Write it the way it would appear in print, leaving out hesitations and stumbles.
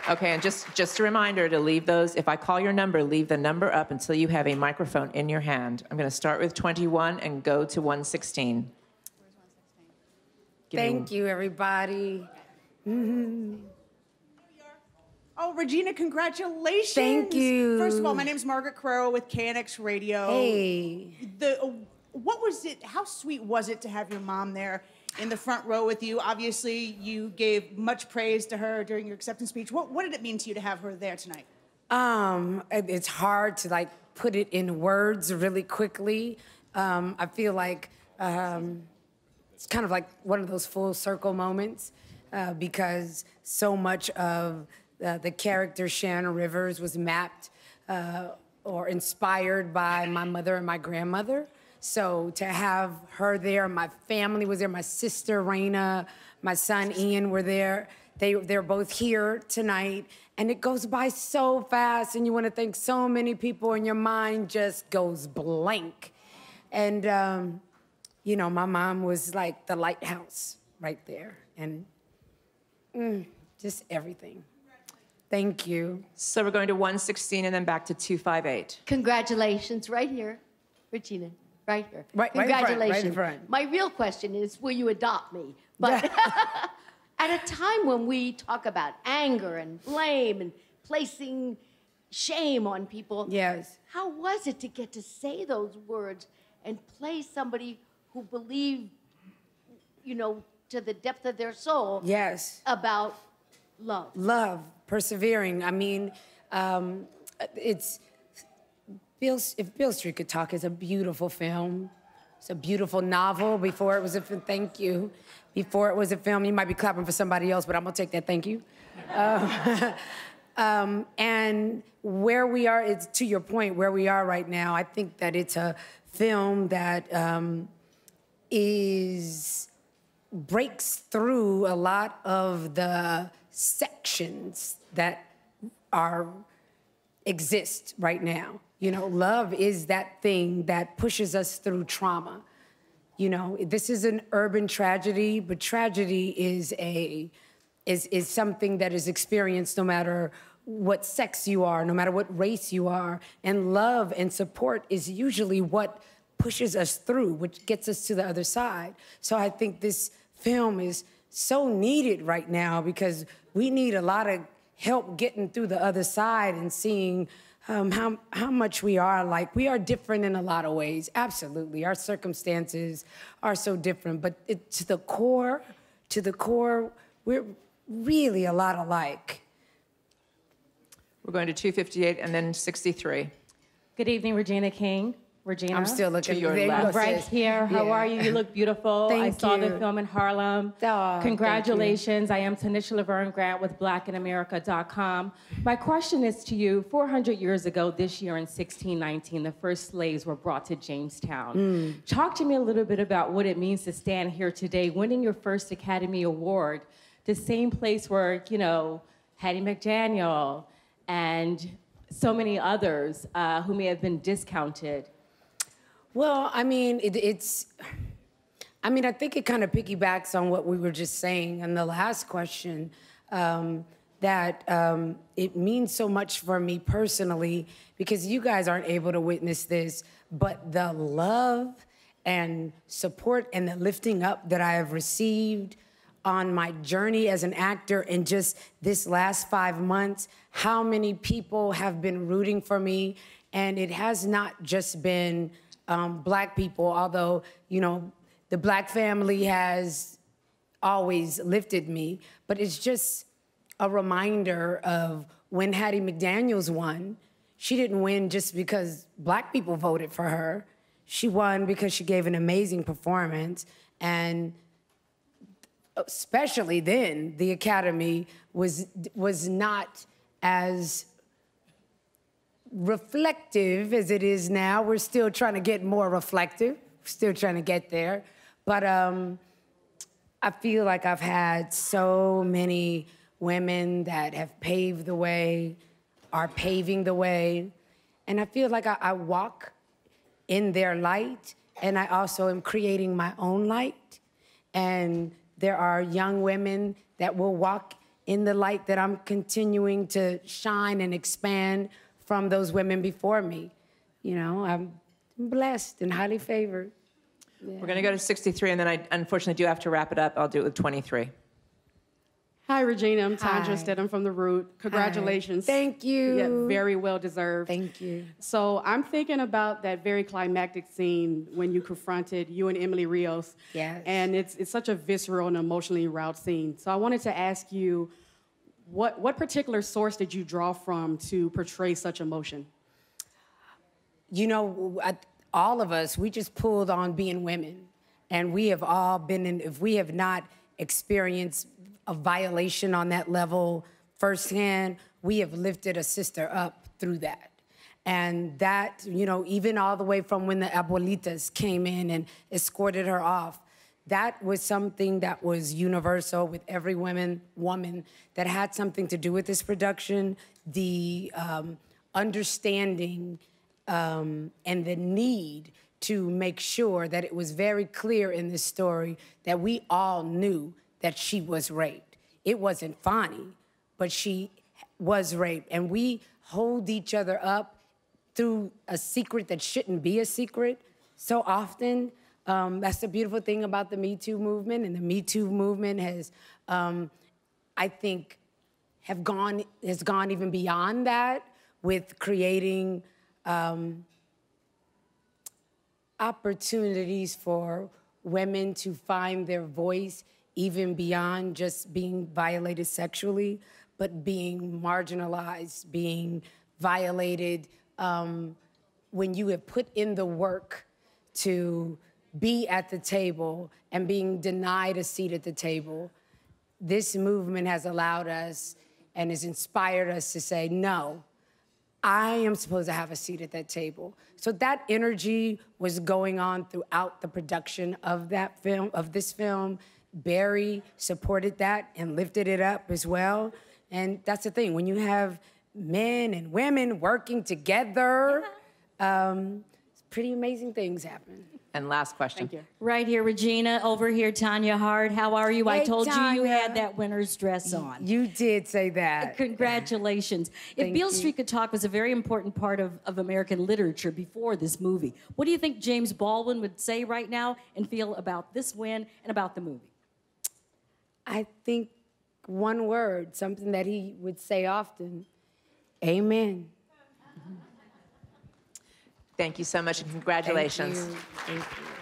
Okay, and just a reminder to leave those, if I call your number, leave the number up until you have a microphone in your hand. I'm going to start with 21 and go to 116. Where's 116? Thank you, everybody. Oh, Regina, congratulations. Thank you. First of all, my name's Margaret Crow with KNX Radio. Hey. What was it, how sweet was it to have your mom there in the front row with you? Obviously, you gave much praise to her during your acceptance speech. What did it mean to you to have her there tonight? It's hard to like put it in words really quickly. I feel like it's kind of like one of those full circle moments because so much of the character Shannon Rivers was mapped or inspired by my mother and my grandmother. So to have her there, my family was there, my sister Raina, my son Ian were there. They're both here tonight, and it goes by so fast, and you want to thank so many people, and your mind just goes blank. And, you know, my mom was like the lighthouse right there, and just everything. Thank you. So we're going to 116 and then back to 258. Congratulations, right here, Regina. Right here. Right in front, Congratulations. right in front. My real question is, will you adopt me? But at a time when we talk about anger and blame and placing shame on people, yes, how was it to get to say those words and play somebody who believed, you know, to the depth of their soul, yes, about love? Love, persevering. I mean, if Beale Street Could Talk is a beautiful film. It's a beautiful novel. Before it was a film, thank you. Before it was a film, you might be clapping for somebody else, but I'm gonna take that thank you. And where we are, it's to your point, where we are right now, I think that it's a film that breaks through a lot of the sections that exist right now. You know, love is that thing that pushes us through trauma. You know, this is an urban tragedy, but tragedy is something that is experienced no matter what sex you are, no matter what race you are. And love and support is usually what pushes us through, which gets us to the other side. So I think this film is so needed right now because we need a lot of help getting through the other side and seeing how much we are alike. We are different in a lot of ways, absolutely. Our circumstances are so different, but to the core, we're really a lot alike. We're going to 258 and then 63. Good evening, Regina King. Regina. I'm still looking to your left. Right here. How are you? You look beautiful. Thank I saw you. the film in Harlem. Oh, congratulations. I am Tanisha Laverne Grant with BlackInAmerica.com. My question is to you. 400 years ago, this year in 1619, the first slaves were brought to Jamestown. Talk to me a little bit about what it means to stand here today, winning your first Academy Award, the same place where, you know, Hattie McDaniel and so many others who may have been discounted. Well, I mean, I think it kind of piggybacks on what we were just saying in the last question, that it means so much for me personally because you guys aren't able to witness this, but the love and support and the lifting up that I have received on my journey as an actor in just this last 5 months, how many people have been rooting for me, and it has not just been Black people, although, you know, the Black family has always lifted me, but it's just a reminder of when Hattie McDaniels won, she didn't win just because Black people voted for her. She won because she gave an amazing performance, and especially then, the Academy was not as reflective as it is now. We're still trying to get more reflective, still trying to get there. But I feel like I've had so many women that have paved the way, are paving the way. And I feel like I walk in their light, and I also am creating my own light. And there are young women that will walk in the light that I'm continuing to shine and expand from those women before me. You know, I'm blessed and highly favored. Yeah. We're going to go to 63, and then I unfortunately do have to wrap it up. I'll do it with 23. Hi, Regina. I'm Tandra Hi. Stedham from The Root. Congratulations. Hi. Thank you. Yeah, very well deserved. Thank you. So I'm thinking about that very climactic scene when you confronted you and Emily Rios. Yes. And it's such a visceral and emotionally wrought scene. So I wanted to ask you, what particular source did you draw from to portray such emotion? You know, all of us, we just pulled on being women. And we have all been in, if we have not experienced a violation on that level firsthand, we have lifted a sister up through that. And that, you know, even all the way from when the abuelitas came in and escorted her off, that was something that was universal with every woman that had something to do with this production, the understanding and the need to make sure that it was very clear in this story that we all knew that she was raped. It wasn't Fonnie, but she was raped. And we hold each other up through a secret that shouldn't be a secret so often. That's the beautiful thing about the Me Too movement. And the Me Too movement has, I think, has gone even beyond that with creating opportunities for women to find their voice even beyond just being violated sexually, but being marginalized, being violated when you have put in the work to be at the table and being denied a seat at the table. This movement has allowed us and has inspired us to say, no, I am supposed to have a seat at that table. So that energy was going on throughout the production of that film, of this film. Barry supported that and lifted it up as well. And that's the thing, when you have men and women working together, pretty amazing things happen. And last question. Thank you. Right here, Regina. Over here, Tanya Hart. How are you? I Hey, told you Tanya. had that winner's dress on. You did say that. Congratulations. If Thank Beale you. Street Could Talk was a very important part of American literature before this movie, what do you think James Baldwin would say right now and feel about this win and about the movie? I think one word, something that he would say often, amen. Thank you so much, and congratulations. Thank you. Thank you.